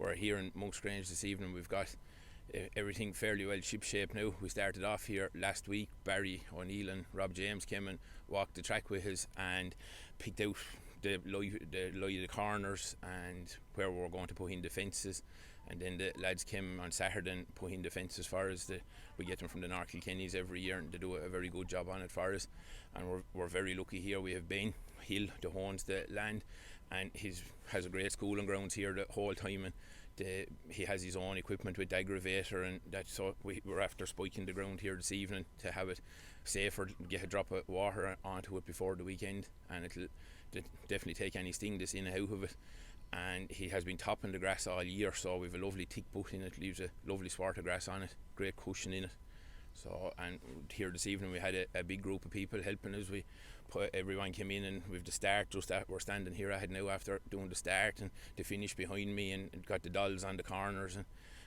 we're here in Monksgrange this evening. We've got everything fairly well ship-shape now. We started off here last week. Barry O'Neill and Rob James came and walked the track with us and picked out the lie of the corners and where we were going to put in the fences. And then the lads came on Saturday and put in the fences for us. We get them from the North Kilkennys every year, and they do a very good job on it for us. And we're very lucky here. We have Ben Hill that owns the land, and he has a great schooling grounds here the whole time. And he has his own equipment with the aggravator, and that, so we're after spiking the ground here this evening to have it safer, get a drop of water onto it before the weekend, and it'll definitely take any sting that's in and out of it. And he has been topping the grass all year, so we've a lovely thick butt in it, leaves a lovely swart of grass on it, great cushion in it. So, and here this evening we had a big group of people helping us. Everyone came in, and with the start, just that we're standing here ahead now after doing the start, and the finish behind me, and got the dolls on the corners. And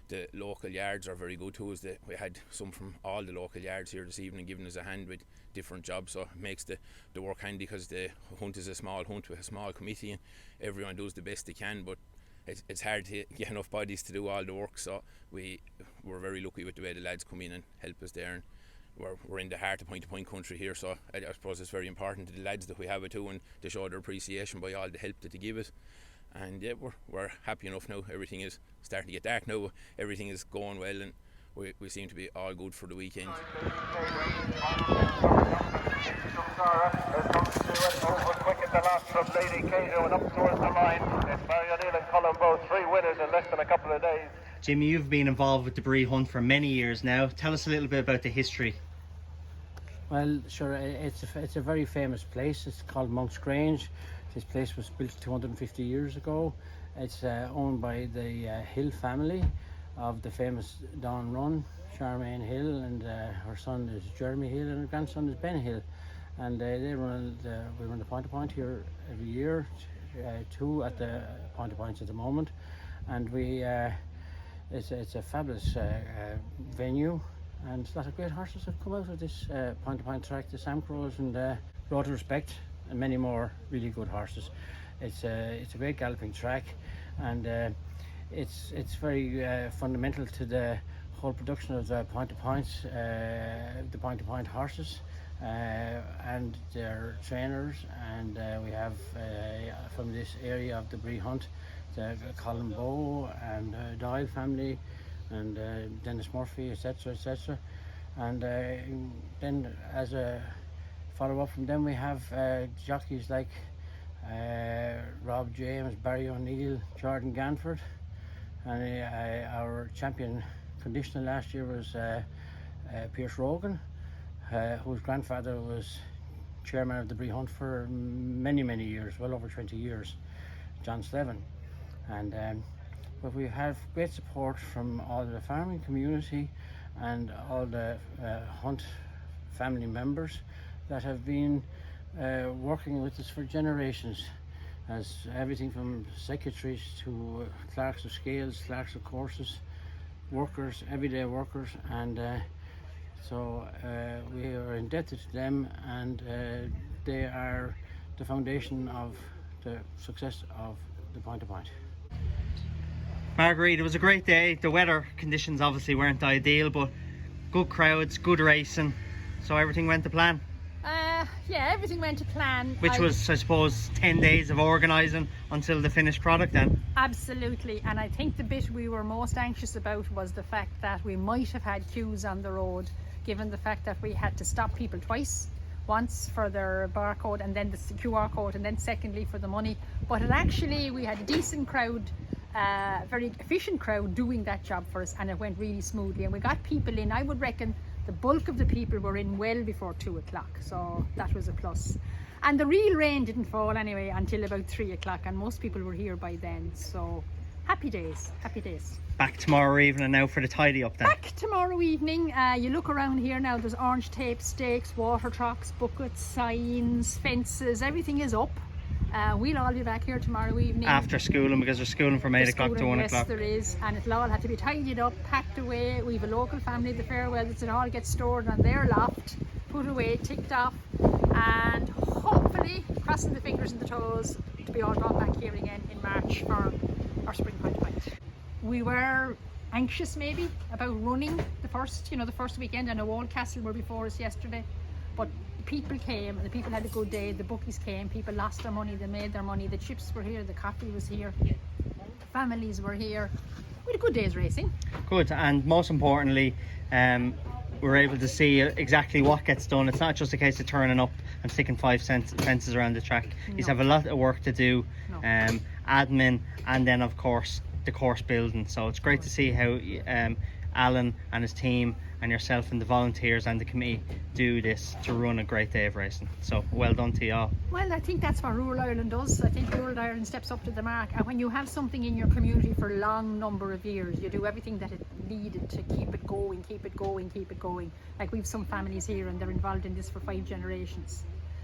the local yards are very good to us. We had some from all the local yards here this evening giving us a hand with different jobs, so it makes the work handy, because the hunt is a small hunt with a small committee, and everyone does the best they can, but it's hard to get enough bodies to do all the work. So we're very lucky with the way the lads come in and help us there, and we're in the heart of point-to-point country here, so I suppose it's very important to the lads that we have it too, and to show their appreciation by all the help that they give us. And yeah, we're happy enough now. Everything is starting to get dark now, everything is going well, and we seem to be all good for the weekend. Jimmy, you've been involved with the Bree Hunt for many years now. Tell us a little bit about the history. Well, sure, it's a very famous place. It's called Monksgrange. This place was built 250 years ago. It's owned by the Hill family of the famous Don Run, Charmaine Hill, and her son is Jeremy Hill, and her grandson is Ben Hill. And we run the point-to-point here every year, two at the point-to-points at the moment. And it's a fabulous venue, and a lot of great horses have come out of this point-to-point track, the Sam Crows and Road to Respect, and many more really good horses. It's a great galloping track, and it's very fundamental to the whole production of the point-to-points, the point-to-point horses, and their trainers. And we have from this area of the Bree Hunt, the Colin Bow and Doyle family, and Dennis Murphy, etc., etc. And then as a follow-up from them, we have jockeys like Rob James, Barry O'Neill, Jordan Ganford, and our champion conditioner last year was Pierce Rogan, whose grandfather was chairman of the Bree Hunt for many years, well over 20 years, John Slevin. And but we have great support from all the farming community and all the Hunt family members that have been working with us for generations, as everything from secretaries to clerks of scales, clerks of courses, workers, everyday workers. And so we are indebted to them, and they are the foundation of the success of the point-to-point. Marguerite, it was a great day. The weather conditions obviously weren't ideal, but good crowds, good racing, so everything went to plan. Yeah, everything went to plan. Which was, I suppose, 10 days of organising until the finished product then. Absolutely, and I think the bit we were most anxious about was the fact that we might have had queues on the road, given the fact that we had to stop people twice. Once for their barcode, and then the QR code, and then secondly for the money. But we had a decent crowd, very efficient crowd doing that job for us, and it went really smoothly, and we got people in. I would reckon the bulk of the people were in well before 2 o'clock, so that was a plus. And the real rain didn't fall anyway until about 3 o'clock, and most people were here by then, so happy days, happy days. Back tomorrow evening now for the tidy up then. Back tomorrow evening. You look around here now, there's orange tape, stakes, water trucks, buckets, signs, fences, everything is up. We'll all be back here tomorrow evening. After schooling, because there's schooling from 8 o'clock to 1 o'clock. Yes, there is, and it'll all have to be tidied up, packed away. We have a local family, the Farewells, it all gets stored on their loft, put away, ticked off, and hopefully, crossing the fingers and the toes, to be all brought back here again in March for our spring point. we were anxious maybe about running the first weekend. I know Oldcastle were before us yesterday, but people came, the people had a good day, the bookies came, people lost their money, they made their money, the chips were here, the coffee was here, families were here. We had a good day's racing. Good, and most importantly, we're able to see exactly what gets done. It's not just a case of turning up and sticking 5 fences around the track. You have a lot of work to do, admin, and then of course the course building. So it's great to see how Alan and his team and yourself and the volunteers and the committee do this to run a great day of racing. So well done to you all. Well, I think that's what rural Ireland does. I think rural Ireland steps up to the mark, and when you have something in your community for a long number of years, you do everything that it needed to keep it going. Like we've some families here and they're involved in this for 5 generations.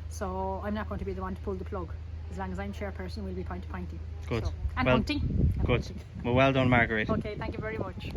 So I'm not going to be the one to pull the plug. As long as I'm chairperson, we'll be pointing. Good. So, and well, hunting. Good. Well, well done, Marguerite. Okay, thank you very much.